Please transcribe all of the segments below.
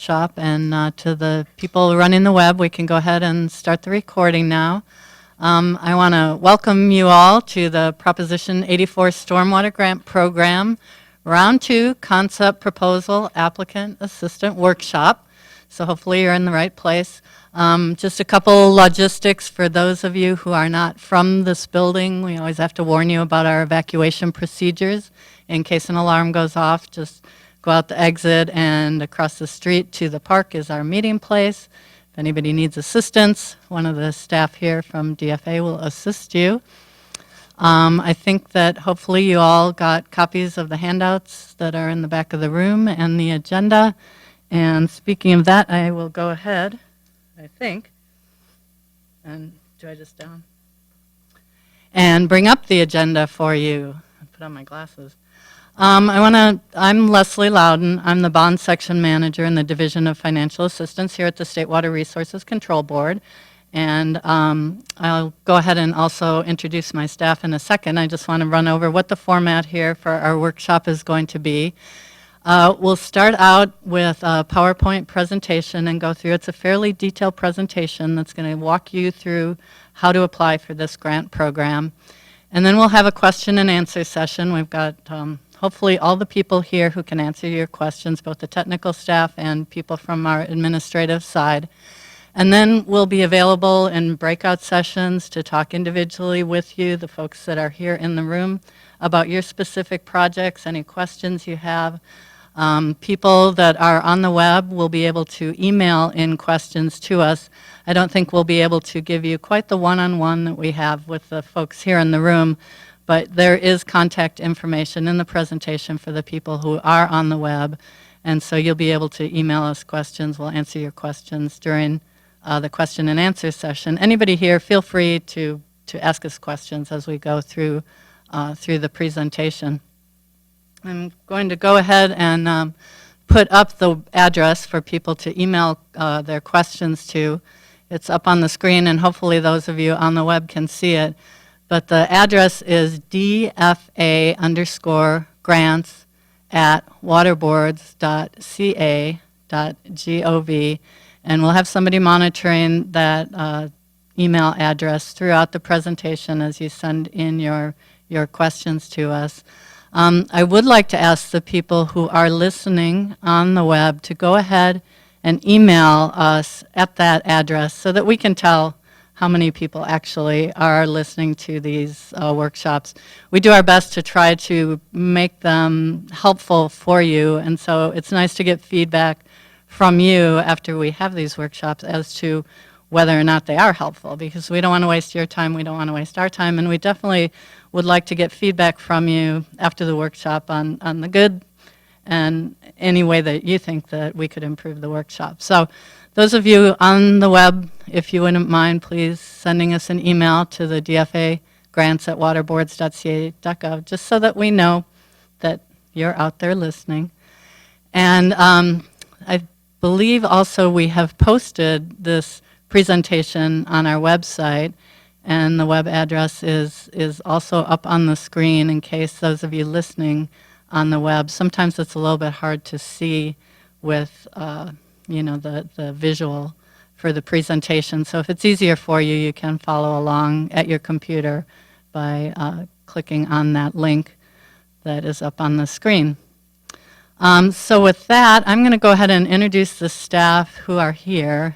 workshop. And to the people running the web, we can go ahead and start the recording now. I want to welcome you all to the Proposition 84 Stormwater Grant Program, Round 2 Concept Proposal Applicant Assistant Workshop. So hopefully you're in the right place. Just a couple logistics for those of you who are not from this building. We always have to warn you about our evacuation procedures. In case an alarm goes off, just go out the exit, and across the street to the park is our meeting place. If anybody needs assistance, one of the staff here from DFA will assist you. I think that hopefully you all got copies of the handouts that are in the back of the room and the agenda. And speaking of that, I will go ahead, I think, and do I just down? And bring up the agenda for you. I put on my glasses. I'm Leslie Loudon. I'm the Bond Section Manager in the Division of Financial Assistance here at the State Water Resources Control Board. And I'll go ahead and also introduce my staff in a second. I just want to run over what the format here for our workshop is going to be. We'll start out with a PowerPoint presentation and go through. It's a fairly detailed presentation that's going to walk you through how to apply for this grant program. And then we'll have a question and answer session. We've got hopefully all the people here who can answer your questions, both the technical staff and people from our administrative side. And then we'll be available in breakout sessions to talk individually with you, the folks that are here in the room, about your specific projects, any questions you have. People that are on the web will be able to email in questions to us. I don't think we'll be able to give you quite the one-on-one that we have with the folks here in the room, but there is contact information in the presentation for the people who are on the web, and so you'll be able to email us questions. We'll answer your questions during the question and answer session. Anybody here, feel free to ask us questions as we go through the presentation. I'm going to go ahead and put up the address for people to email their questions to. It's up on the screen, and hopefully those of you on the web can see it. But the address is dfa_grants@waterboards.ca.gov, and we'll have somebody monitoring that email address throughout the presentation as you send in your questions to us. I would like to ask the people who are listening on the web to go ahead and email us at that address so that we can tell how many people actually are listening to these workshops. We do our best to try to make them helpful for you, and so it's nice to get feedback from you after we have these workshops as to whether or not they are helpful, because we don't want to waste your time, we don't want to waste our time, and we definitely would like to get feedback from you after the workshop on the good and any way that you think that we could improve the workshop. So those of you on the web, if you wouldn't mind, please sending us an email to the DFA grants@waterboards.ca.gov, just so that we know that you're out there listening. And I believe also we have posted this presentation on our website, and the web address is also up on the screen in case those of you listening on the web. Sometimes it's a little bit hard to see with the visual for the presentation. So if it's easier for you, you can follow along at your computer by clicking on that link that is up on the screen. So with that, I'm going to go ahead and introduce the staff who are here,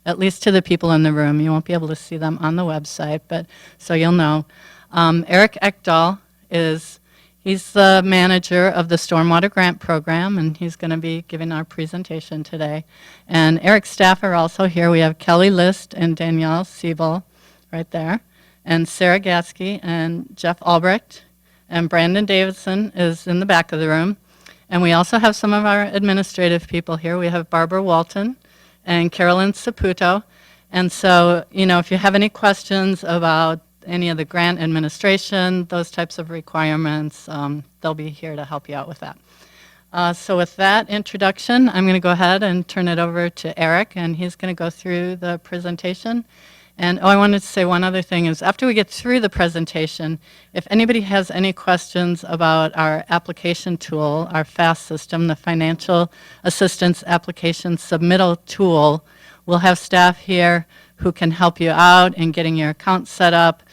at least to the people in the room. You won't be able to see them on the website, but so you'll know. Eric Ekdahl he's the manager of the Stormwater Grant Program, and he's going to be giving our presentation today. And Eric's staff are also here. We have Kelly List and Danielle Siebel right there, and Sarah Gatsky and Jeff Albrecht, and Brandon Davidson is in the back of the room. And we also have some of our administrative people here. We have Barbara Walton and Carolyn Saputo. And so, if you have any questions about any of the grant administration, those types of requirements, they'll be here to help you out with that. So with that introduction, I'm going to go ahead and turn it over to Eric, and he's going to go through the presentation. And I wanted to say one other thing is after we get through the presentation, if anybody has any questions about our application tool, our FAST system, the Financial Assistance Application Submittal Tool, we'll have staff here who can help you out in getting your account set up.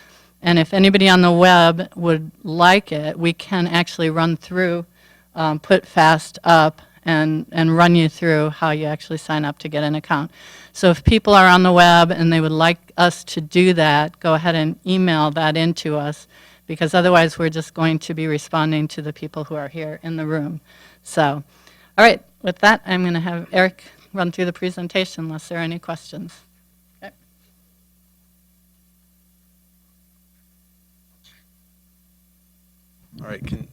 And if anybody on the web would like it, we can actually run through, put FAST up and run you through how you actually sign up to get an account. So if people are on the web and they would like us to do that, go ahead and email that into us, because otherwise we're just going to be responding to the people who are here in the room. So, all right, with that, I'm going to have Eric run through the presentation unless there are any questions. Okay. All right,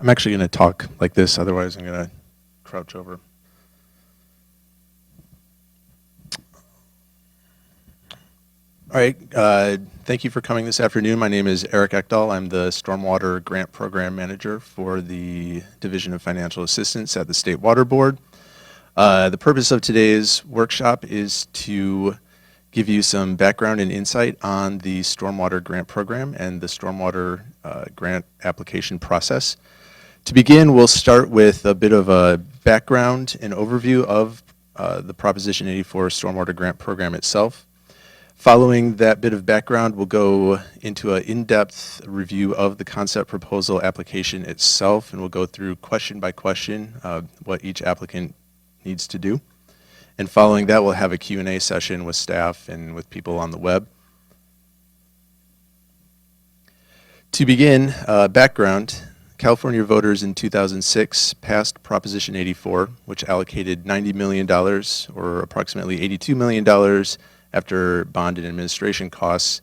I'm actually going to talk like this, otherwise I'm going to crouch over. All right, thank you for coming this afternoon. My name is Eric Ekdahl. I'm the Stormwater Grant Program Manager for the Division of Financial Assistance at the State Water Board. The purpose of today's workshop is to give you some background and insight on the Stormwater Grant Program and the Stormwater Grant application process. To begin, we'll start with a bit of a background and overview of the Proposition 84 Stormwater Grant Program itself. Following that bit of background, we'll go into an in-depth review of the concept proposal application itself, and we'll go through question by question what each applicant needs to do. And following that, we'll have a Q&A session with staff and with people on the web. To begin, background, California voters in 2006 passed Proposition 84, which allocated $90 million, or approximately $82 million after bond and administration costs,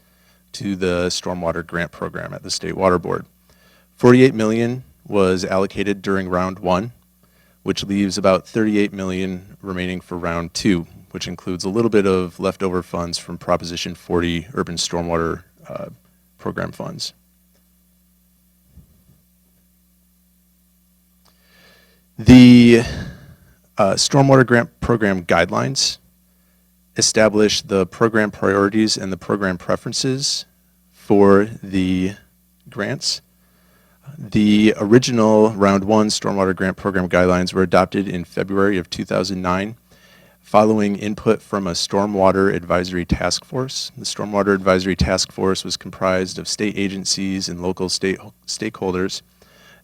to the Stormwater Grant Program at the State Water Board. $48 million was allocated during round one, which leaves about $38 million remaining for round two, which includes a little bit of leftover funds from Proposition 40 Urban Stormwater Program funds. The Stormwater Grant Program guidelines establish the program priorities and the program preferences for the grants. The original Round 1 Stormwater Grant Program guidelines were adopted in February of 2009 following input from a Stormwater Advisory Task Force. The Stormwater Advisory Task Force was comprised of state agencies and local stakeholders.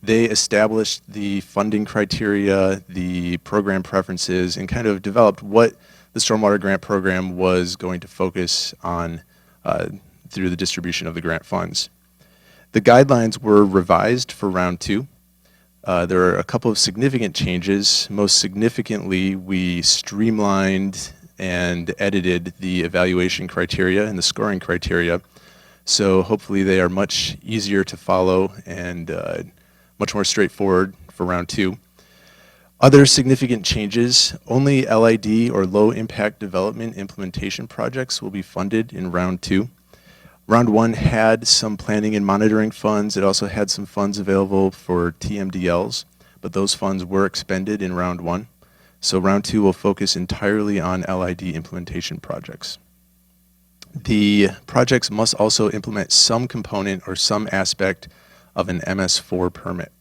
They established the funding criteria, the program preferences, and kind of developed what the Stormwater Grant Program was going to focus on through the distribution of the grant funds. The guidelines were revised for round two. There are a couple of significant changes. Most significantly, we streamlined and edited the evaluation criteria and the scoring criteria. So hopefully they are much easier to follow and much more straightforward for round two. Other significant changes: only LID or low impact development implementation projects will be funded in round two. Round one had some planning and monitoring funds. It also had some funds available for TMDLs, but those funds were expended in round one. So round two will focus entirely on LID implementation projects. The projects must also implement some component or some aspect of an MS4 permit.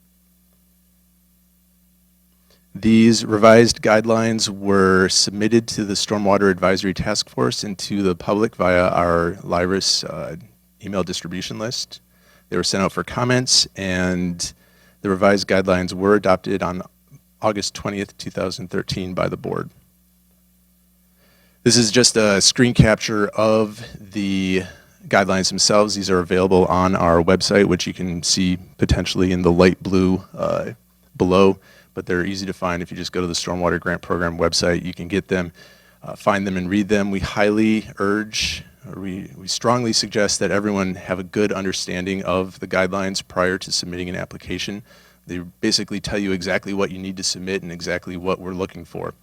These revised guidelines were submitted to the Stormwater Advisory Task Force and to the public via our LIRIS email distribution list. They were sent out for comments, and the revised guidelines were adopted on August 20th, 2013 by the board. This is just a screen capture of the guidelines themselves. These are available on our website, which you can see potentially in the light blue below, but they're easy to find. If you just go to the Stormwater Grant Program website, you can get them, find them and read them. We highly urge, or we strongly suggest that everyone have a good understanding of the guidelines prior to submitting an application. They basically tell you exactly what you need to submit and exactly what we're looking for.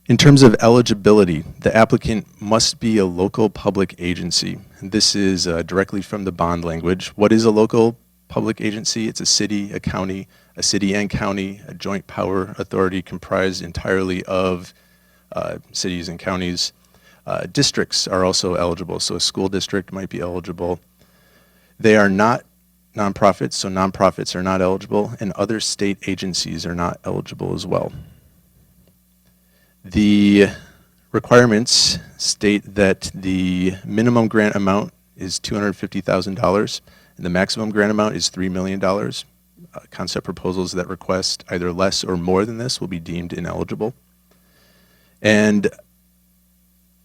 In terms of eligibility, the applicant must be a local public agency. This is directly from the bond language. What is a local public agency. It's a city, a county, a city and county, a joint power authority comprised entirely of cities and counties. Districts are also eligible, so a school district might be eligible. They are not nonprofits, so nonprofits are not eligible, and other state agencies are not eligible as well. The requirements state that the minimum grant amount is $250,000, and the maximum grant amount is $3 million. Concept proposals that request either less or more than this will be deemed ineligible. And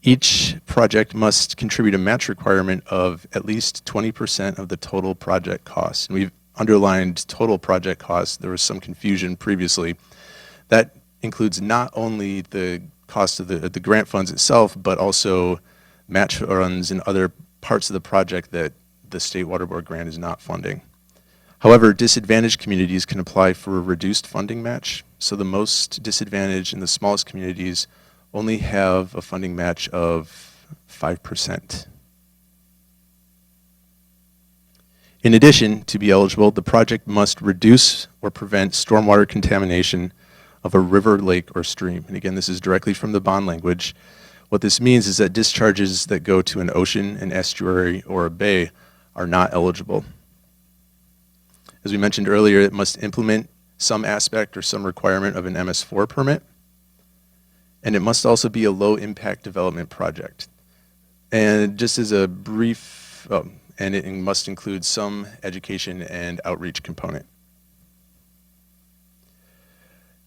each project must contribute a match requirement of at least 20% of the total project cost. And we've underlined total project cost. There was some confusion previously. That includes not only the cost of the grant funds itself, but also match runs and other parts of the project that the State Water Board grant is not funding. However, disadvantaged communities can apply for a reduced funding match. So the most disadvantaged and the smallest communities only have a funding match of 5%. In addition, to be eligible, the project must reduce or prevent stormwater contamination of a river, lake, or stream. And again, this is directly from the bond language. What this means is that discharges that go to an ocean, an estuary, or a bay are not eligible. As we mentioned earlier, it must implement some aspect or some requirement of an MS4 permit. And it must also be a low-impact development project. And just as a brief, and it must include some education and outreach component.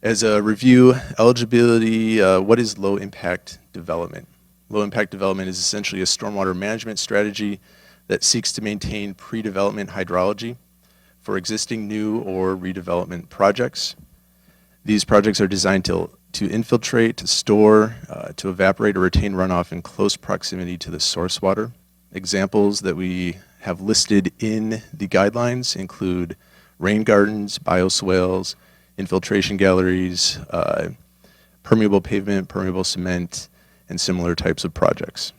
As a review, eligibility, what is low-impact development? Low-impact development is essentially a stormwater management strategy that seeks to maintain pre-development hydrology for existing new or redevelopment projects. These projects are designed to infiltrate, to store, to evaporate or retain runoff in close proximity to the source water. Examples that we have listed in the guidelines include rain gardens, bioswales, infiltration galleries, permeable pavement, permeable cement, and similar types of projects.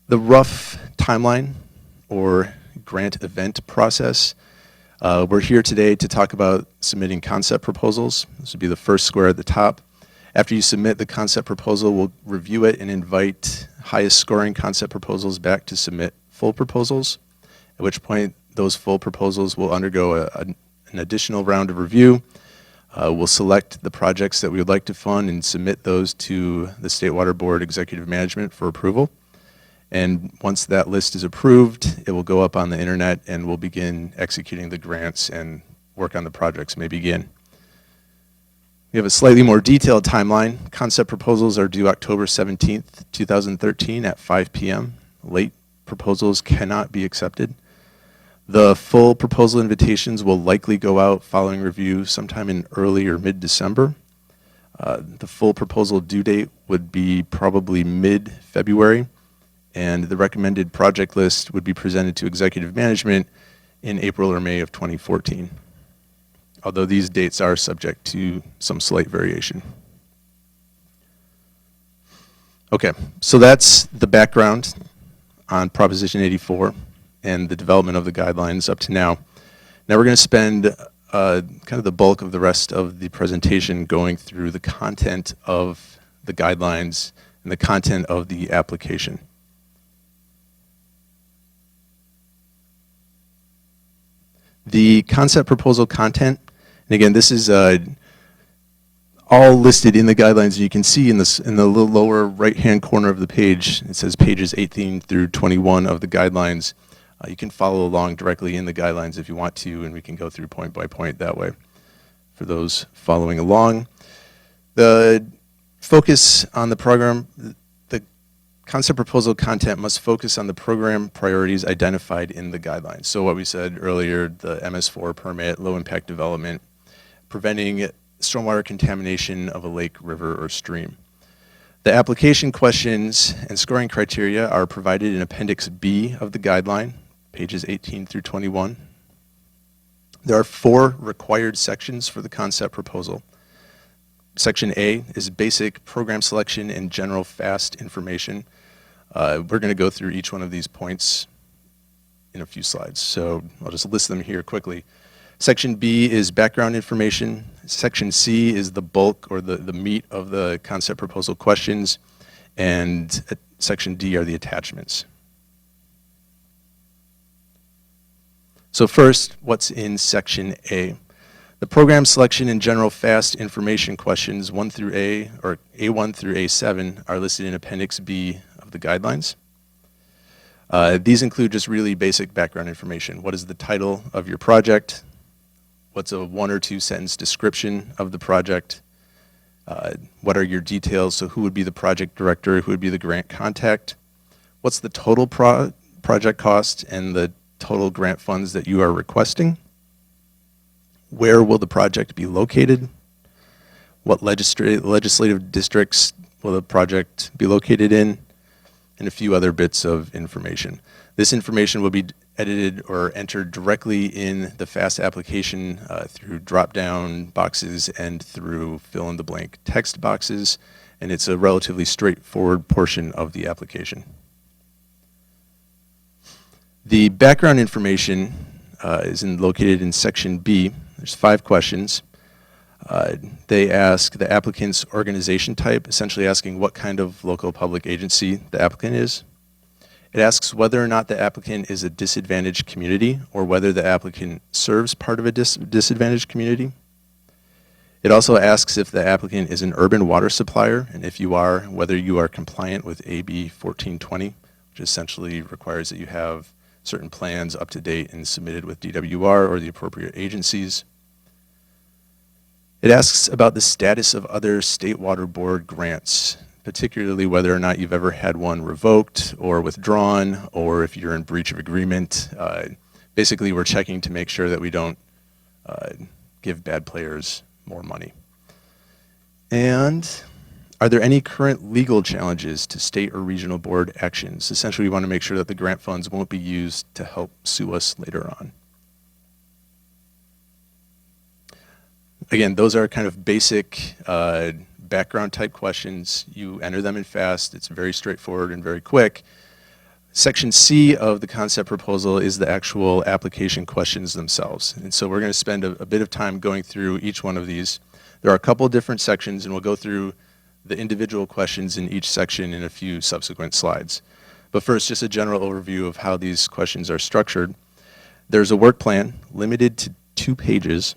The rough timeline or grant event process. We're here today to talk about submitting concept proposals. This would be the first square at the top. After you submit the concept proposal, we'll review it and invite highest scoring concept proposals back to submit full proposals, at which point those full proposals will undergo an additional round of review. We'll select the projects that we would like to fund and submit those to the State Water Board Executive Management for approval. And once that list is approved, it will go up on the internet and we'll begin executing the grants and work on the projects may begin. We have a slightly more detailed timeline. Concept proposals are due October 17th, 2013 at 5 p.m. Late proposals cannot be accepted. The full proposal invitations will likely go out following review sometime in early or mid-December. The full proposal due date would be probably mid-February, and the recommended project list would be presented to executive management in April or May of 2014, although these dates are subject to some slight variation. Okay, so that's the background on Proposition 84 and the development of the guidelines up to now. Now we're going to spend kind of the bulk of the rest of the presentation going through the content of the guidelines and the content of the application. The concept proposal content, and again, this is all listed in the guidelines. You can see in the little lower right-hand corner of the page, it says pages 18 through 21 of the guidelines. You can follow along directly in the guidelines if you want to, and we can go through point by point that way for those following along. The focus on the program, the concept proposal content must focus on the program priorities identified in the guidelines. So what we said earlier, the MS4 permit, low impact development, preventing stormwater contamination of a lake, river, or stream. The application questions and scoring criteria are provided in Appendix B of the guideline, pages 18 through 21. There are 4 required sections for the concept proposal. Section A is basic program selection and general FAST information. We're going to go through each one of these points in a few slides. So I'll just list them here quickly. Section B is background information. Section C is the bulk or the meat of the concept proposal questions. And Section D are the attachments. So first, what's in Section A? The program selection and general FAST information questions 1 through A, or A1 through A7, are listed in Appendix B of the guidelines. These include just really basic background information. What is the title of your project? What's a 1 or 2 sentence description of the project? What are your details? So who would be the project director? Who would be the grant contact? What's the total project cost and the total grant funds that you are requesting? Where will the project be located? What legislative districts will the project be located in? And a few other bits of information. This information will be edited or entered directly in the FAST application through drop-down boxes and through fill-in-the-blank text boxes, and it's a relatively straightforward portion of the application. The background information is located in Section B. There's 5 questions. They ask the applicant's organization type, essentially asking what kind of local public agency the applicant is. It asks whether or not the applicant is a disadvantaged community or whether the applicant serves part of a disadvantaged community. It also asks if the applicant is an urban water supplier, and if you are, whether you are compliant with AB 1420, which essentially requires that you have certain plans up to date and submitted with DWR or the appropriate agencies. It asks about the status of other State Water Board grants, particularly whether or not you've ever had one revoked or withdrawn, or if you're in breach of agreement. Basically, we're checking to make sure that we don't give bad players more money. And are there any current legal challenges to state or regional board actions? Essentially, we want to make sure that the grant funds won't be used to help sue us later on. Again, those are kind of basic background type questions. You enter them in FAST. It's very straightforward and very quick. Section C of the concept proposal is the actual application questions themselves. And so we're going to spend a bit of time going through each one of these. There are a couple of different sections, and we'll go through the individual questions in each section in a few subsequent slides. But first, just a general overview of how these questions are structured. There's a work plan limited to 2 pages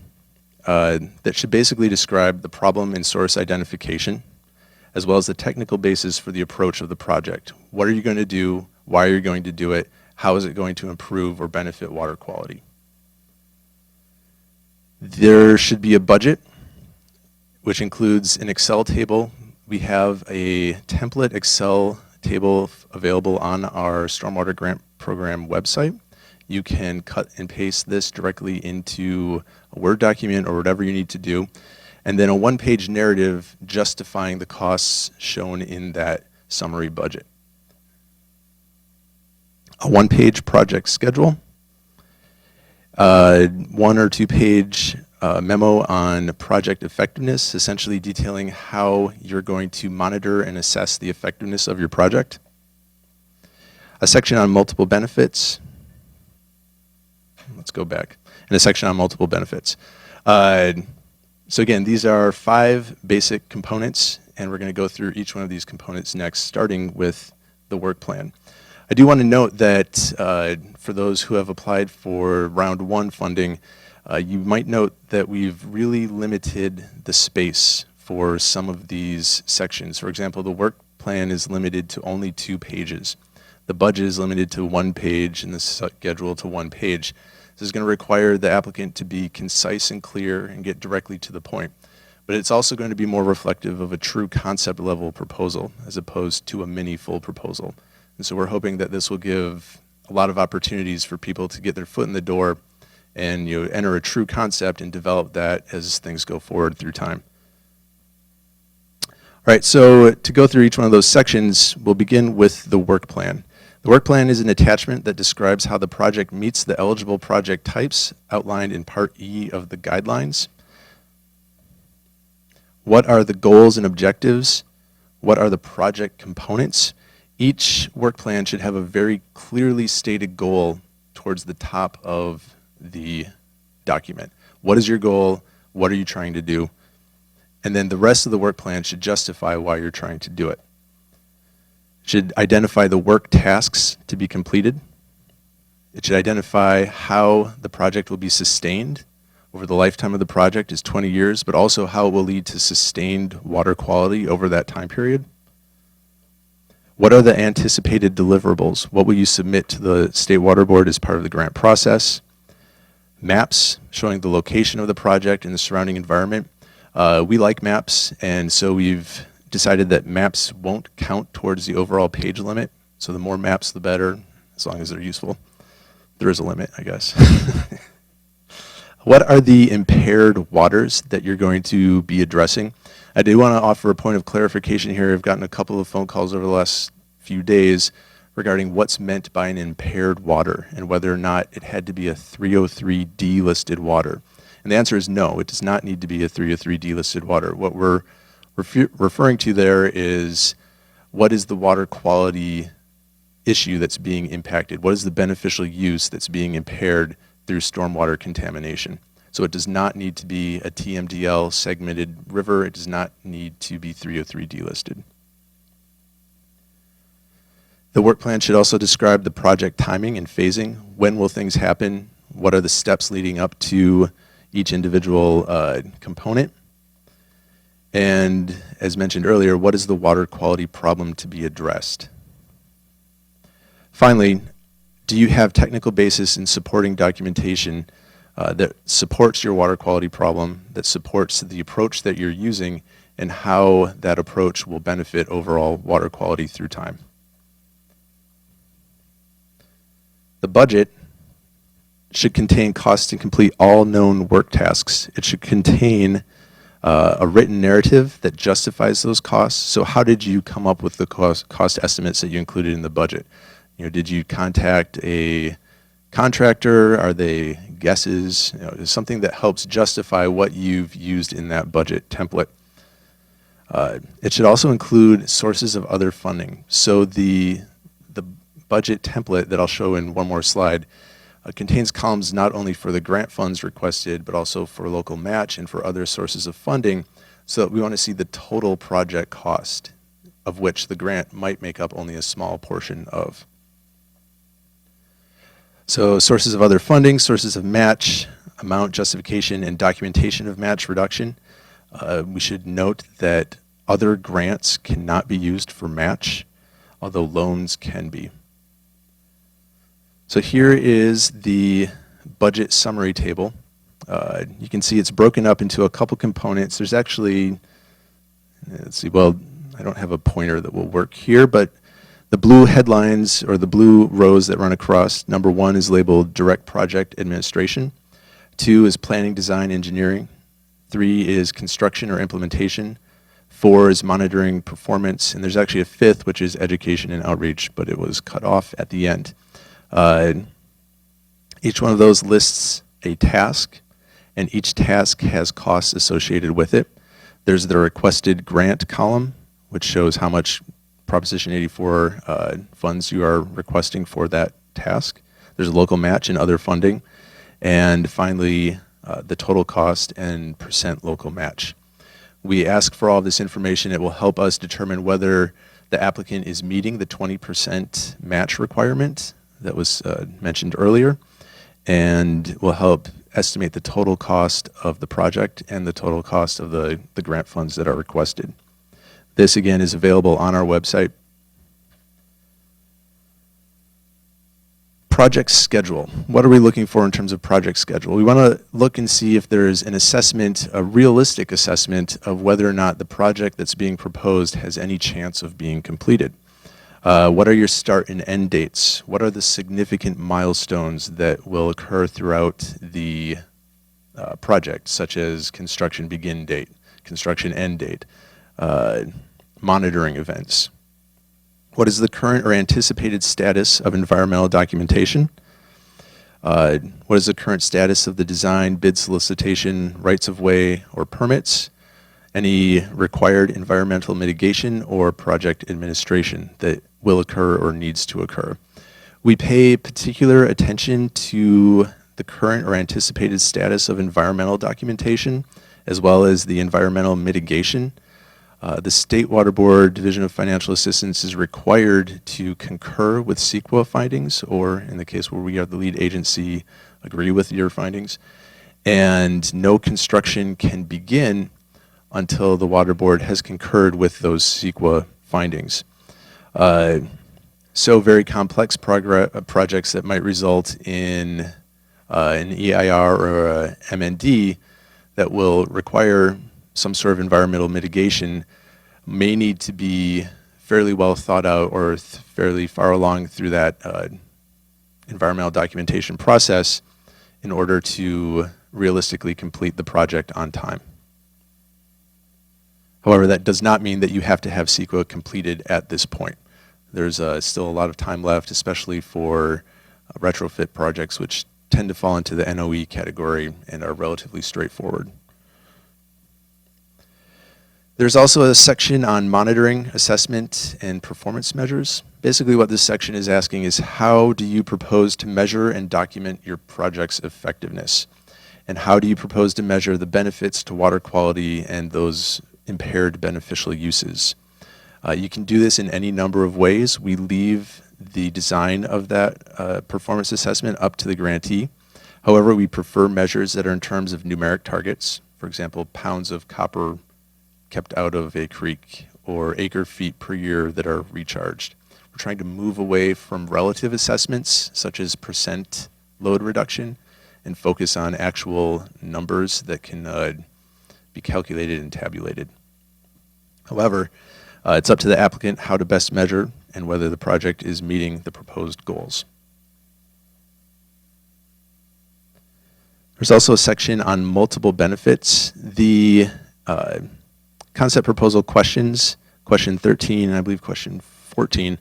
that should basically describe the problem and source identification, as well as the technical basis for the approach of the project. What are you going to do? Why are you going to do it? How is it going to improve or benefit water quality? There should be a budget, which includes an Excel table. We have a template Excel table available on our Stormwater Grant Program website. You can cut and paste this directly into a Word document or whatever you need to do. And then a 1-page narrative justifying the costs shown in that summary budget. A 1-page project schedule. 1 or 2-page memo on project effectiveness, essentially detailing how you're going to monitor and assess the effectiveness of your project. A section on multiple benefits. Let's go back. And a section on multiple benefits. So again, these are 5 basic components, and we're going to go through each one of these components next, starting with the work plan. I do want to note that for those who have applied for round 1 funding, you might note that we've really limited the space for some of these sections. For example, the work plan is limited to only 2 pages. The budget is limited to 1 page and the schedule to 1 page. This is going to require the applicant to be concise and clear and get directly to the point. But it's also going to be more reflective of a true concept level proposal as opposed to a mini full proposal. And so we're hoping that this will give a lot of opportunities for people to get their foot in the door and enter a true concept and develop that as things go forward through time. All right, so to go through each one of those sections, we'll begin with the work plan. The work plan is an attachment that describes how the project meets the eligible project types outlined in Part E of the guidelines. What are the goals and objectives? What are the project components? Each work plan should have a very clearly stated goal towards the top of the document. What is your goal? What are you trying to do? And then the rest of the work plan should justify why you're trying to do it. It should identify the work tasks to be completed. It should identify how the project will be sustained over the lifetime of the project is 20 years, but also how it will lead to sustained water quality over that time period. What are the anticipated deliverables? What will you submit to the State Water Board as part of the grant process? Maps showing the location of the project and the surrounding environment. We like maps, and so we've decided that maps won't count towards the overall page limit. So the more maps, the better, as long as they're useful. There is a limit, I guess. What are the impaired waters that you're going to be addressing? I do want to offer a point of clarification here. I've gotten a couple of phone calls over the last few days regarding what's meant by an impaired water and whether or not it had to be a 303D listed water. And the answer is no, it does not need to be a 303D listed water. What we're referring to there is what is the water quality issue that's being impacted? What is the beneficial use that's being impaired through stormwater contamination? So it does not need to be a TMDL segmented river. It does not need to be 303D listed. The work plan should also describe the project timing and phasing. When will things happen? What are the steps leading up to each individual component? And as mentioned earlier, what is the water quality problem to be addressed? Finally, do you have technical basis in supporting documentation that supports your water quality problem, that supports the approach that you're using, and how that approach will benefit overall water quality through time? The budget should contain costs to complete all known work tasks. It should contain a written narrative that justifies those costs. So how did you come up with the cost estimates that you included in the budget? Did you contact a contractor? Are they guesses? Something that helps justify what you've used in that budget template. It should also include sources of other funding. So the budget template that I'll show in one more slide contains columns not only for the grant funds requested, but also for local match and for other sources of funding, so that we want to see the total project cost, of which the grant might make up only a small portion of. So sources of other funding, sources of match, amount justification, and documentation of match reduction. We should note that other grants cannot be used for match, although loans can be. So here is the budget summary table. You can see it's broken up into a couple components. There's actually, let's see, well, I don't have a pointer that will work here, but the blue headlines, or the blue rows that run across, number 1 is labeled direct project administration. 2 is planning, design, engineering. 3 is construction or implementation. 4 is monitoring performance. And there's actually a 5th, which is education and outreach, but it was cut off at the end. Each one of those lists a task, and each task has costs associated with it. There's the requested grant column, which shows how much Proposition 84 funds you are requesting for that task. There's a local match and other funding. And finally, the total cost and % local match. We ask for all this information. It will help us determine whether the applicant is meeting the 20% match requirement that was mentioned earlier, and will help estimate the total cost of the project and the total cost of the grant funds that are requested. This, again, is available on our website. Project schedule. What are we looking for in terms of project schedule? We want to look and see if there's an assessment, a realistic assessment of whether or not the project that's being proposed has any chance of being completed. What are your start and end dates? What are the significant milestones that will occur throughout the project, such as construction begin date, construction end date, monitoring events? What is the current or anticipated status of environmental documentation? What is the current status of the design, bid solicitation, rights of way, or permits? Any required environmental mitigation or project administration that will occur or needs to occur? We pay particular attention to the current or anticipated status of environmental documentation, as well as the environmental mitigation. The State Water Board Division of Financial Assistance is required to concur with CEQA findings, or in the case where we are the lead agency, agree with your findings. And no construction can begin until the Water Board has concurred with those CEQA findings. So very complex projects that might result in an EIR or a MND that will require some sort of environmental mitigation may need to be fairly well thought out or fairly far along through that environmental documentation process in order to realistically complete the project on time. However, that does not mean that you have to have CEQA completed at this point. There's still a lot of time left, especially for retrofit projects, which tend to fall into the NOE category and are relatively straightforward. There's also a section on monitoring, assessment, and performance measures. Basically what this section is asking is how do you propose to measure and document your project's effectiveness? And how do you propose to measure the benefits to water quality and those impaired beneficial uses? You can do this in any number of ways. We leave the design of that performance assessment up to the grantee. However, we prefer measures that are in terms of numeric targets. For example, pounds of copper kept out of a creek or acre feet per year that are recharged. We're trying to move away from relative assessments such as percent load reduction and focus on actual numbers that can be calculated and tabulated. However, it's up to the applicant how to best measure and whether the project is meeting the proposed goals. There's also a section on multiple benefits. The concept proposal questions, question 13 and I believe question 14,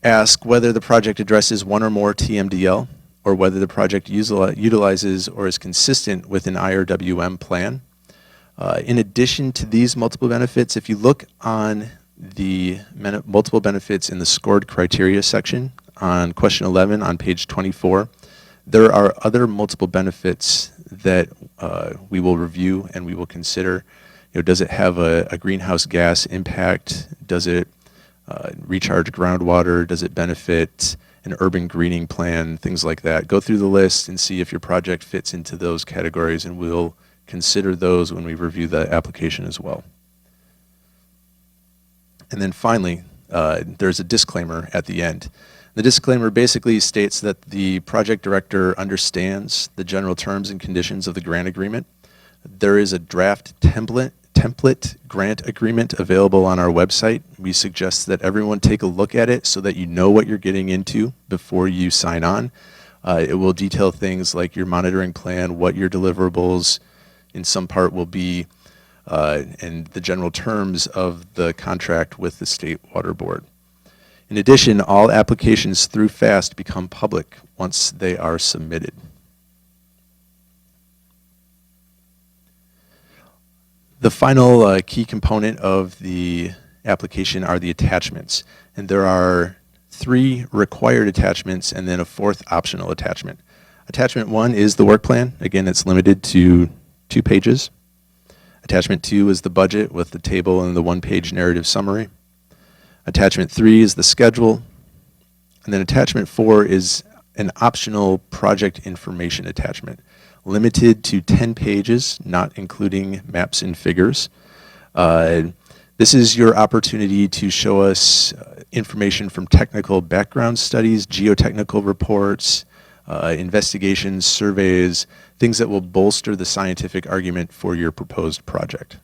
ask whether the project addresses one or more TMDL or whether the project utilizes or is consistent with an IRWM plan. In addition to these multiple benefits, if you look on the multiple benefits in the scored criteria section on question 11 on page 24, there are other multiple benefits that we will review and we will consider. Does it have a greenhouse gas impact? Does it recharge groundwater? Does it benefit an urban greening plan? Things like that. Go through the list and see if your project fits into those categories, and we'll consider those when we review the application as well. And then finally, there's a disclaimer at the end. The disclaimer basically states that the project director understands the general terms and conditions of the grant agreement. There is a draft template grant agreement available on our website. We suggest that everyone take a look at it so that you know what you're getting into before you sign on. It will detail things like your monitoring plan, what your deliverables in some part will be, and the general terms of the contract with the State Water Board. In addition, all applications through FAST become public once they are submitted. The final key component of the application are the attachments, and there are 3 required attachments and then a 4th optional attachment. Attachment 1 is the work plan. Again, it's limited to 2 pages. Attachment 2 is the budget with the table and the 1-page narrative summary. Attachment 3 is the schedule, and then attachment 4 is an optional project information attachment, limited to 10 pages, not including maps and figures. This is your opportunity to show us information from technical background studies, geotechnical reports, investigations, surveys, things that will bolster the scientific argument for your proposed project.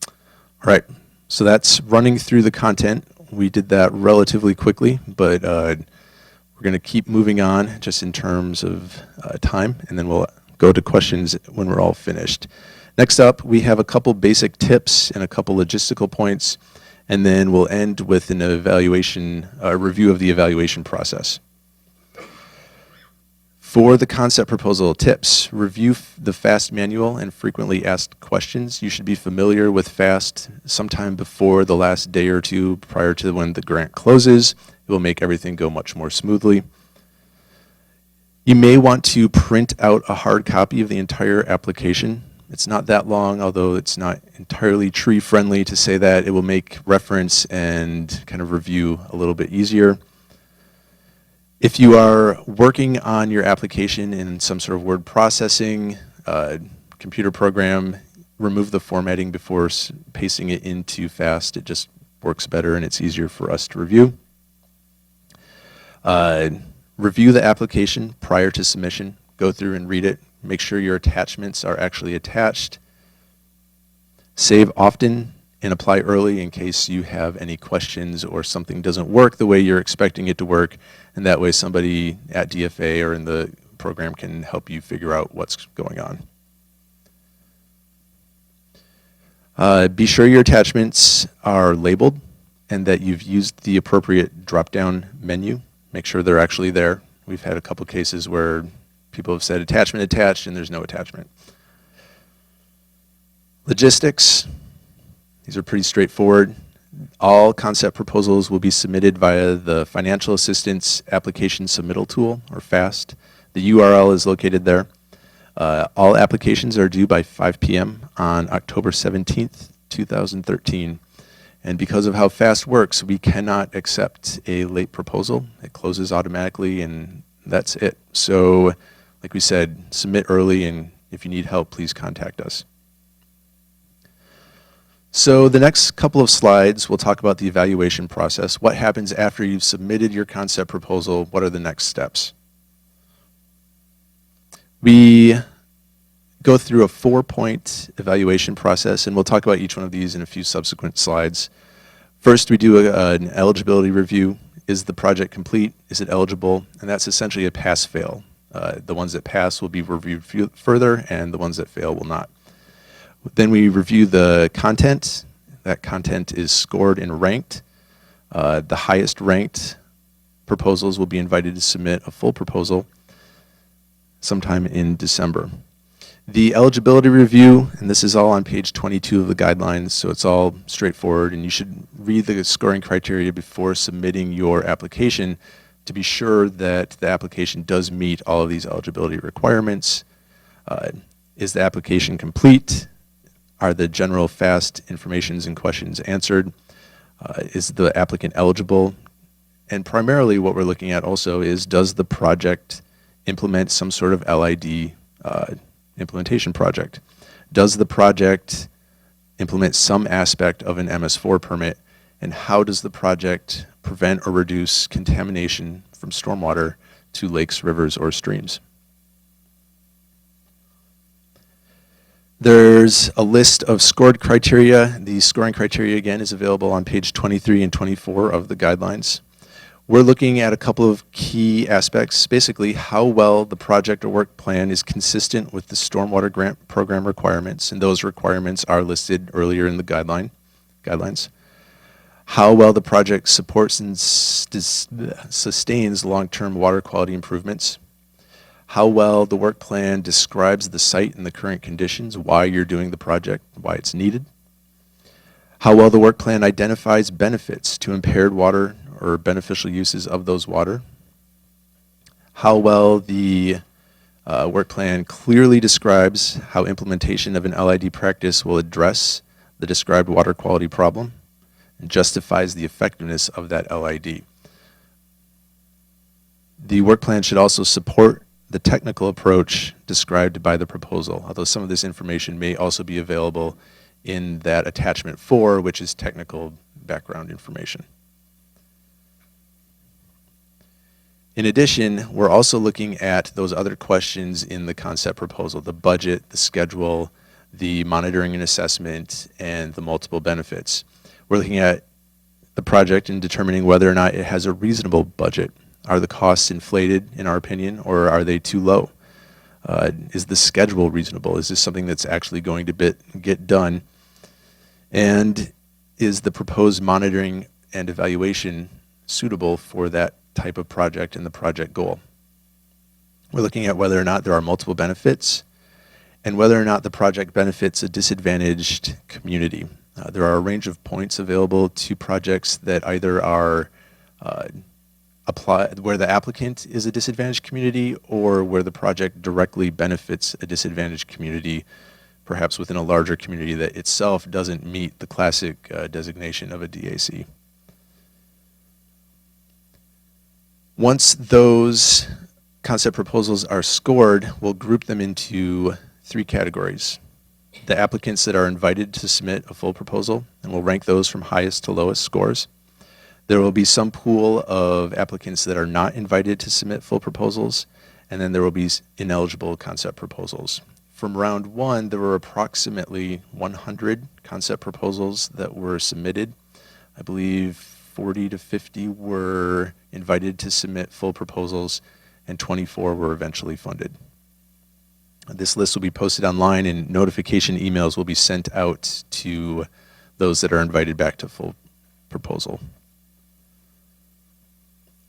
All right, so that's running through the content. We did that relatively quickly, but we're going to keep moving on just in terms of time, and then we'll go to questions when we're all finished. Next up, we have a couple basic tips and a couple logistical points, and then we'll end with an evaluation, review of the evaluation process. For the concept proposal tips, review the FAST manual and frequently asked questions. You should be familiar with FAST sometime before the last day or two prior to when the grant closes. It will make everything go much more smoothly. You may want to print out a hard copy of the entire application. It's not that long, although it's not entirely tree-friendly to say that. It will make reference and kind of review a little bit easier. If you are working on your application in some sort of word processing computer program, remove the formatting before pasting it into FAST. It just works better and it's easier for us to review. Review the application prior to submission. Go through and read it. Make sure your attachments are actually attached. Save often and apply early in case you have any questions or something doesn't work the way you're expecting it to work. And that way somebody at DFA or in the program can help you figure out what's going on. Be sure your attachments are labeled and that you've used the appropriate drop-down menu. Make sure they're actually there. We've had a couple cases where people have said attachment attached and there's no attachment. Logistics. These are pretty straightforward. All concept proposals will be submitted via the Financial Assistance Application Submittal Tool, or FAST. The URL is located there. All applications are due by 5 p.m. on October 17th, 2013. And because of how FAST works, we cannot accept a late proposal. It closes automatically, and that's it. So, like we said, submit early, and if you need help, please contact us. So the next couple of slides, we'll talk about the evaluation process. What happens after you've submitted your concept proposal? What are the next steps? We go through a 4-point evaluation process, and we'll talk about each one of these in a few subsequent slides. First, we do an eligibility review. Is the project complete? Is it eligible? And that's essentially a pass-fail. The ones that pass will be reviewed further, and the ones that fail will not. Then we review the content. That content is scored and ranked. The highest ranked proposals will be invited to submit a full proposal sometime in December. The eligibility review, and this is all on page 22 of the guidelines, so it's all straightforward, and you should read the scoring criteria before submitting your application to be sure that the application does meet all of these eligibility requirements. Is the application complete? Are the general FAST informations and questions answered? Is the applicant eligible? And primarily what we're looking at also is, does the project implement some sort of LID implementation project? Does the project implement some aspect of an MS4 permit? And how does the project prevent or reduce contamination from stormwater to lakes, rivers, or streams? There's a list of scored criteria. The scoring criteria, again, is available on page 23 and 24 of the guidelines. We're looking at a couple of key aspects, basically how well the project or work plan is consistent with the Stormwater Grant Program requirements, and those requirements are listed earlier in the guidelines. How well the project supports and sustains long-term water quality improvements. How well the work plan describes the site and the current conditions, why you're doing the project, why it's needed. How well the work plan identifies benefits to impaired water or beneficial uses of those water. How well the work plan clearly describes how implementation of an LID practice will address the described water quality problem and justifies the effectiveness of that LID. The work plan should also support the technical approach described by the proposal, although some of this information may also be available in that attachment 4, which is technical background information. In addition, we're also looking at those other questions in the concept proposal: the budget, the schedule, the monitoring and assessment, and the multiple benefits. We're looking at the project and determining whether or not it has a reasonable budget. Are the costs inflated, in our opinion, or are they too low? Is the schedule reasonable? Is this something that's actually going to get done? And is the proposed monitoring and evaluation suitable for that type of project and the project goal? We're looking at whether or not there are multiple benefits and whether or not the project benefits a disadvantaged community. There are a range of points available to projects that either are where the applicant is a disadvantaged community or where the project directly benefits a disadvantaged community, perhaps within a larger community that itself doesn't meet the classic designation of a DAC. Once those concept proposals are scored, we'll group them into 3 categories. The applicants that are invited to submit a full proposal, and we'll rank those from highest to lowest scores. There will be some pool of applicants that are not invited to submit full proposals, and then there will be ineligible concept proposals. From round 1, there were approximately 100 concept proposals that were submitted. I believe 40 to 50 were invited to submit full proposals, and 24 were eventually funded. This list will be posted online, and notification emails will be sent out to those that are invited back to full proposal.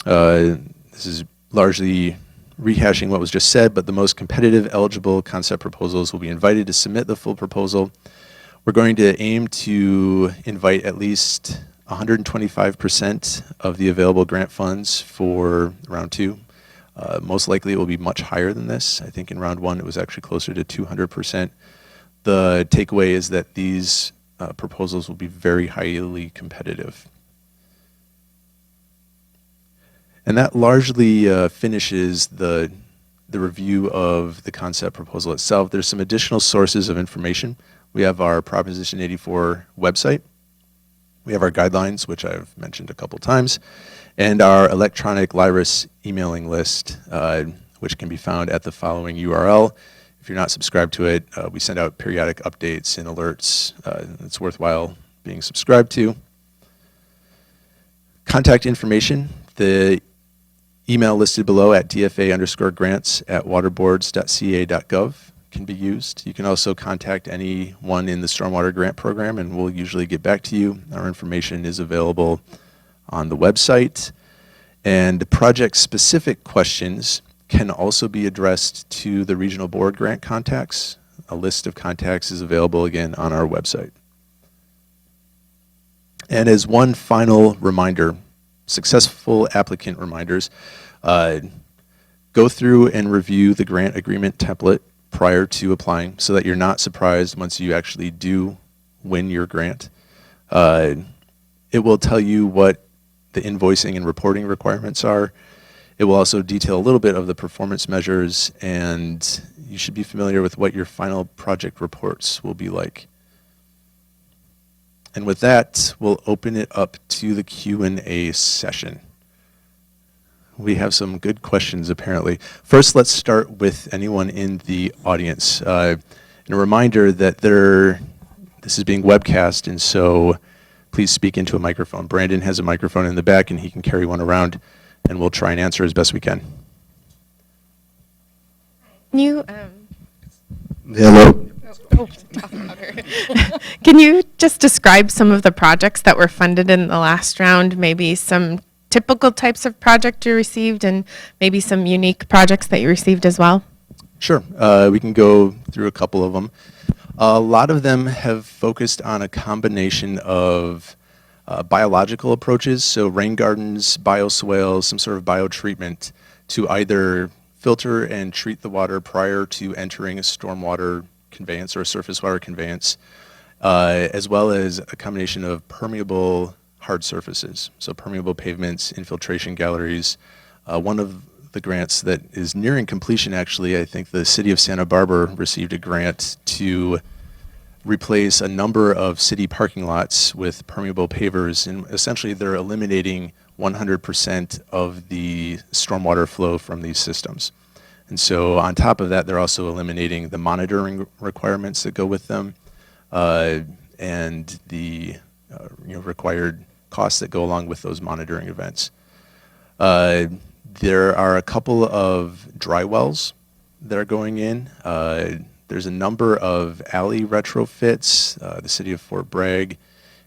This is largely rehashing what was just said, but the most competitive eligible concept proposals will be invited to submit the full proposal. We're going to aim to invite at least 125% of the available grant funds for round 2. Most likely it will be much higher than this. I think in round 1 it was actually closer to 200%. The takeaway is that these proposals will be very highly competitive. And that largely finishes the review of the concept proposal itself. There's some additional sources of information. We have our Proposition 84 website. We have our guidelines, which I've mentioned a couple times, and our electronic LIRIS emailing list, which can be found at the following URL. If you're not subscribed to it, we send out periodic updates and alerts. It's worthwhile being subscribed to. Contact information, the email listed below at dfa_grants@waterboards.ca.gov can be used. You can also contact anyone in the Stormwater Grant Program, and we'll usually get back to you. Our information is available on the website. And project-specific questions can also be addressed to the Regional Board grant contacts. A list of contacts is available again on our website. And as one final reminder, successful applicant reminders, go through and review the grant agreement template prior to applying so that you're not surprised once you actually do win your grant. It will tell you what the invoicing and reporting requirements are. It will also detail a little bit of the performance measures, and you should be familiar with what your final project reports will be like. And with that, we'll open it up to the Q&A session. We have some good questions, apparently. First, let's start with anyone in the audience. And a reminder that this is being webcast, and so please speak into a microphone. Brandon has a microphone in the back, and he can carry one around, and we'll try and answer as best we can. Can you, Hello. can you just describe some of the projects that were funded in the last round, maybe some typical types of project you received and maybe some unique projects that you received as well? Sure. We can go through a couple of them. A lot of them have focused on a combination of biological approaches, so rain gardens, bioswales, some sort of biotreatment to either filter and treat the water prior to entering a stormwater conveyance or a surface water conveyance, as well as a combination of permeable hard surfaces, so permeable pavements, infiltration galleries. One of the grants that is nearing completion, actually, I think the city of Santa Barbara received a grant to replace a number of city parking lots with permeable pavers, and essentially they're eliminating 100% of the stormwater flow from these systems. And so on top of that, they're also eliminating the monitoring requirements that go with them, and the required costs that go along with those monitoring events. There are a couple of dry wells that are going in. There's a number of alley retrofits. The city of Fort Bragg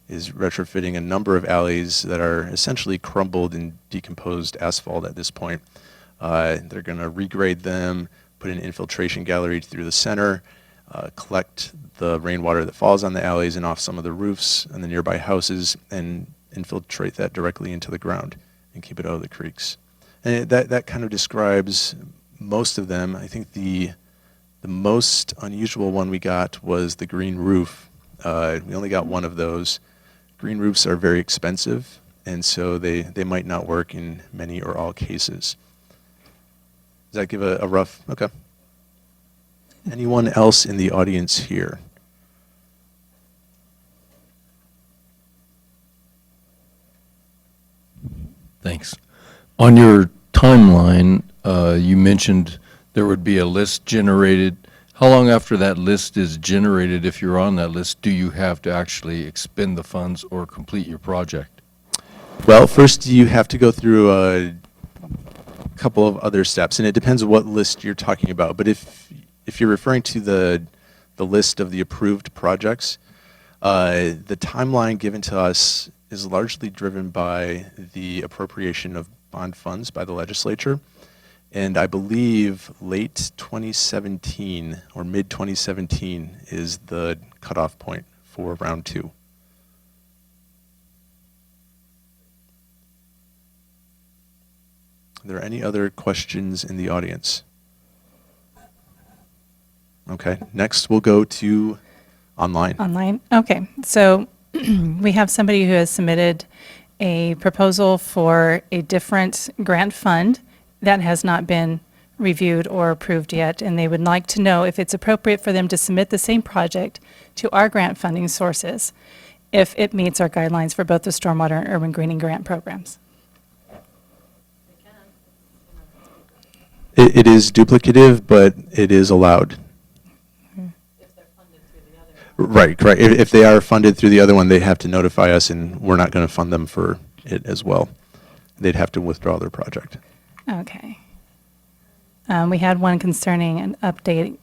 is retrofitting a number of alleys that are essentially crumbled and decomposed asphalt at this point. They're going to regrade them, put an infiltration gallery through the center, collect the rainwater that falls on the alleys and off some of the roofs and the nearby houses, and infiltrate that directly into the ground and keep it out of the creeks. And that kind of describes most of them. I think the most unusual one we got was the green roof. We only got one of those. Green roofs are very expensive, and so they might not work in many or all cases. Does that give a rough, okay. Anyone else in the audience here? Thanks. On your timeline, you mentioned there would be a list generated. How long after that list is generated, if you're on that list, do you have to actually expend the funds or complete your project? Well, first you have to go through a couple of other steps, and it depends on what list you're talking about. But if you're referring to the list of the approved projects, the timeline given to us is largely driven by the appropriation of bond funds by the legislature. And I believe late 2017 or mid 2017 is the cutoff point for round 2. Are there any other questions in the audience? Okay, next we'll go to online. Online, okay. So we have somebody who has submitted a proposal for a different grant fund that has not been reviewed or approved yet, and they would like to know if it's appropriate for them to submit the same project to our grant funding sources if it meets our guidelines for both the stormwater and urban greening grant programs. It is duplicative, but it is allowed. Right. If they are funded through the other one, they have to notify us, and we're not going to fund them for it as well. They'd have to withdraw their project. Okay. We had one concerning an update,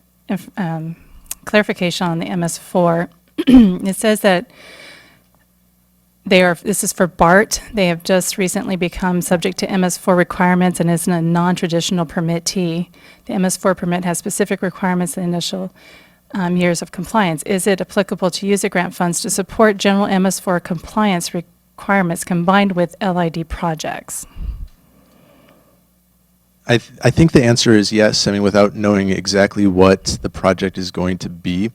clarification on the MS4. It says that this is for BART. They have just recently become subject to MS4 requirements and is a non-traditional permittee. The MS4 permit has specific requirements in the initial years of compliance. Is it applicable to use the grant funds to support general MS4 compliance requirements combined with LID projects? I think the answer is yes. I mean, without knowing exactly what the project is going to be,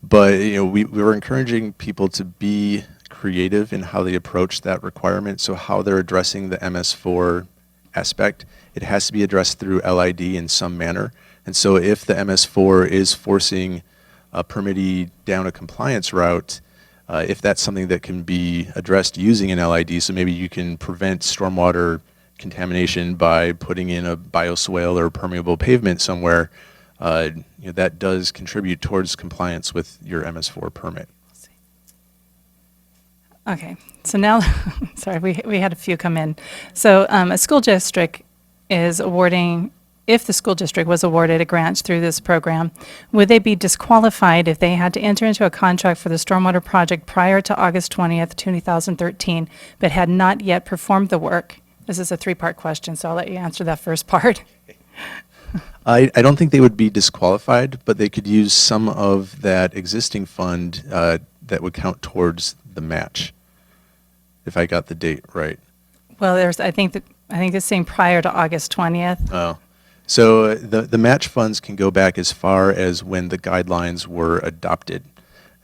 but we were encouraging people to be creative in how they approach that requirement. So how they're addressing the MS4 aspect, it has to be addressed through LID in some manner. And so if the MS4 is forcing a permittee down a compliance route, if that's something that can be addressed using an LID, so maybe you can prevent stormwater contamination by putting in a bioswale or permeable pavement somewhere, that does contribute towards compliance with your MS4 permit. Okay, so now, sorry, we had a few come in. So a school district is awarding, if the school district was awarded a grant through this program, would they be disqualified if they had to enter into a contract for the stormwater project prior to August 20th, 2013, but had not yet performed the work? This is a 3-part question, so I'll let you answer that first part. I don't think they would be disqualified, but they could use some of that existing fund that would count towards the match, if I got the date right. Well, I think it's saying prior to August 20th. Oh, so the match funds can go back as far as when the guidelines were adopted.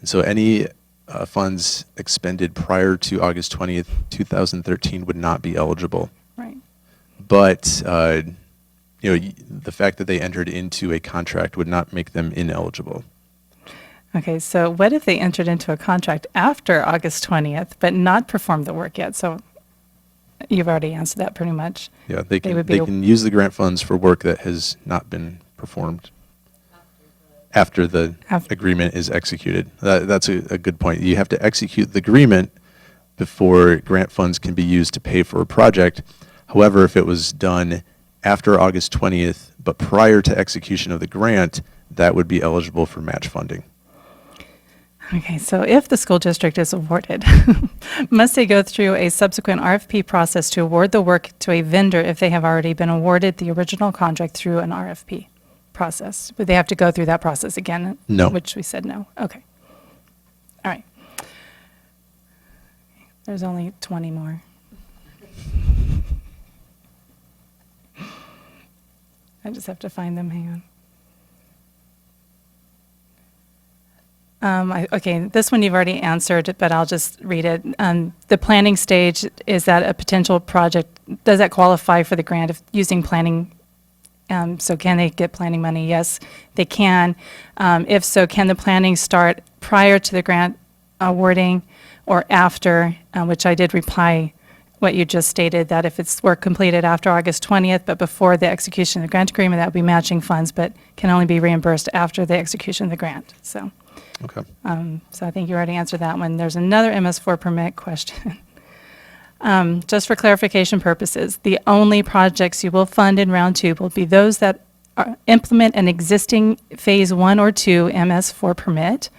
And so any funds expended prior to August 20th, 2013 would not be eligible. Right. But the fact that they entered into a contract would not make them ineligible. Okay, so what if they entered into a contract after August 20th, but not performed the work yet? So you've already answered that pretty much. Yeah, they can use the grant funds for work that has not been performed after the agreement is executed. That's a good point. You have to execute the agreement before grant funds can be used to pay for a project. However, if it was done after August 20th, but prior to execution of the grant, that would be eligible for match funding. Okay, so if the school district is awarded, must they go through a subsequent RFP process to award the work to a vendor if they have already been awarded the original contract through an RFP process? Would they have to go through that process again? No. Which we said no. Okay. All right. There's only 20 more. I just have to find them. Hang on. Okay, this one you've already answered, but I'll just read it. The planning stage, is that a potential project? Does that qualify for the grant if using planning? So can they get planning money? Yes, they can. If so, can the planning start prior to the grant awarding or after, which I did reply what you just stated, that if it's work completed after August 20th, but before the execution of the grant agreement, that would be matching funds, but can only be reimbursed after the execution of the grant. So. Okay. So I think you already answered that one. There's another MS4 permit question. Just for clarification purposes, the only projects you will fund in round 2 will be those that implement an existing phase 1 or 2 MS4 permit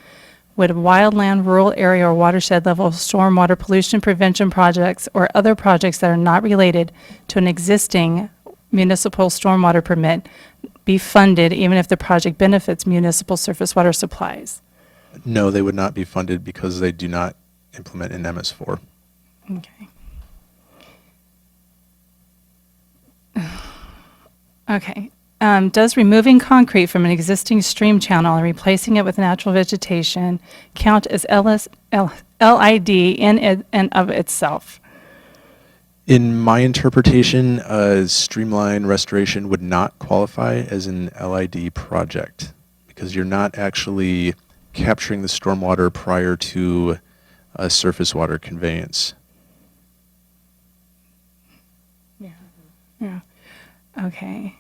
with wildland, rural area, or watershed level stormwater pollution prevention projects or other projects that are not related to an existing municipal stormwater permit be funded even if the project benefits municipal surface water supplies. No, they would not be funded because they do not implement an MS4. Okay. Okay. Does removing concrete from an existing stream channel and replacing it with natural vegetation count as LID in and of itself? In my interpretation, streamline restoration would not qualify as an LID project because you're not actually capturing the stormwater prior to a surface water conveyance. Yeah. Okay.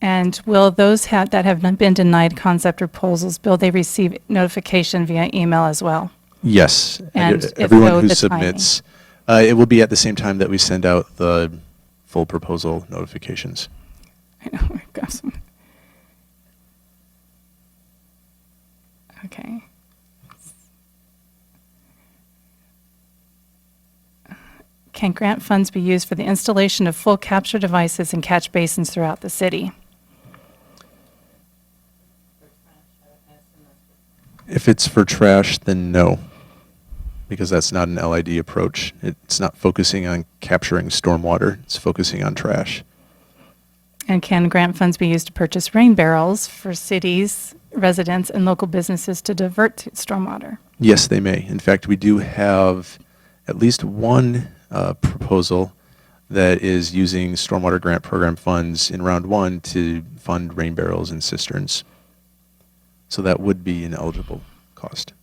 And will those that have not been denied concept proposals, will they receive notification via email as well? Yes. And if everyone so, who the submits, it will be at the same time that we send out the full proposal notifications. I know, I've got some. Okay. Can grant funds be used for the installation of full capture devices and catch basins throughout the city? If it's for trash, then no, because that's not an LID approach. It's not focusing on capturing stormwater. It's focusing on trash. And can grant funds be used to purchase rain barrels for cities, residents, and local businesses to divert to stormwater? Yes, they may. In fact, we do have at least one proposal that is using stormwater grant program funds in round 1 to fund rain barrels and cisterns. So that would be an eligible cost.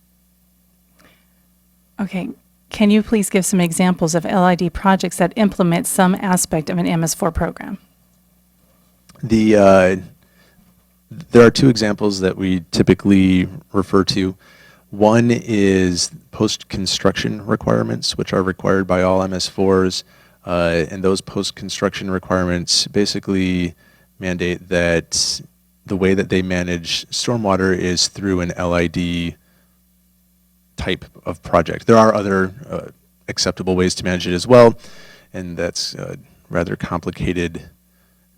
Okay. Can you please give some examples of LID projects that implement some aspect of an MS4 program? There are 2 examples that we typically refer to. One is post-construction requirements, which are required by all MS4s, and those post-construction requirements basically mandate that the way that they manage stormwater is through an LID type of project. There are other acceptable ways to manage it as well, and that's a rather complicated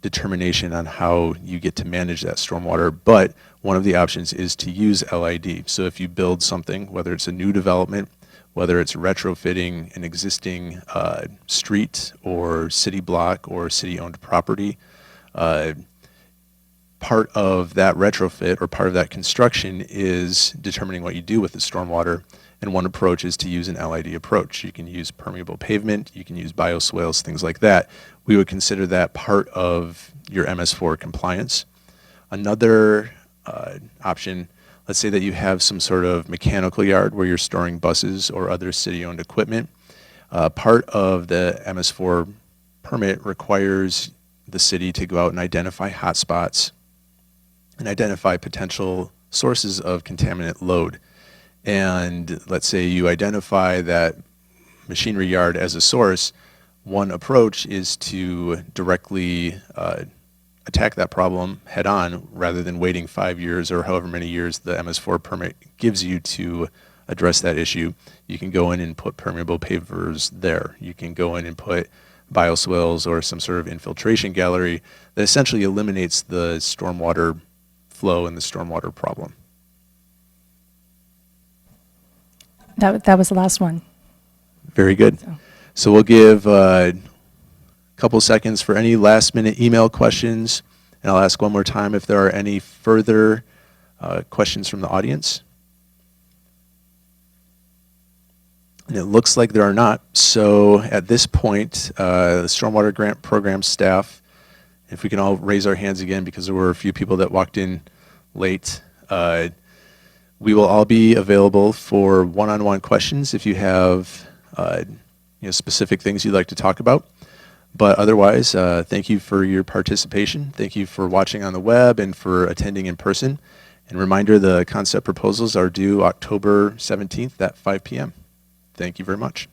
determination on how you get to manage that stormwater, but one of the options is to use LID. So if you build something, whether it's a new development, whether it's retrofitting an existing street or city block or city-owned property, part of that retrofit or part of that construction is determining what you do with the stormwater. And one approach is to use an LID approach. You can use permeable pavement, you can use bioswales, things like that. We would consider that part of your MS4 compliance. Another option, let's say that you have some sort of mechanical yard where you're storing buses or other city-owned equipment. Part of the MS4 permit requires the city to go out and identify hotspots and identify potential sources of contaminant load. And let's say you identify that machinery yard as a source. One approach is to directly attack that problem head on rather than waiting 5 years or however many years the MS4 permit gives you to address that issue. You can go in and put permeable pavers there. You can go in and put bioswales or some sort of infiltration gallery that essentially eliminates the stormwater flow and the stormwater problem. That was the last one. Very good. So we'll give a couple seconds for any last minute email questions, and I'll ask one more time if there are any further questions from the audience. And it looks like there are not. So at this point, the Stormwater Grant Program staff, if we can all raise our hands again because there were a few people that walked in late, we will all be available for one-on-one questions if you have specific things you'd like to talk about. But otherwise, thank you for your participation. Thank you for watching on the web and for attending in person. And reminder, the concept proposals are due October 17th at 5 p.m. Thank you very much.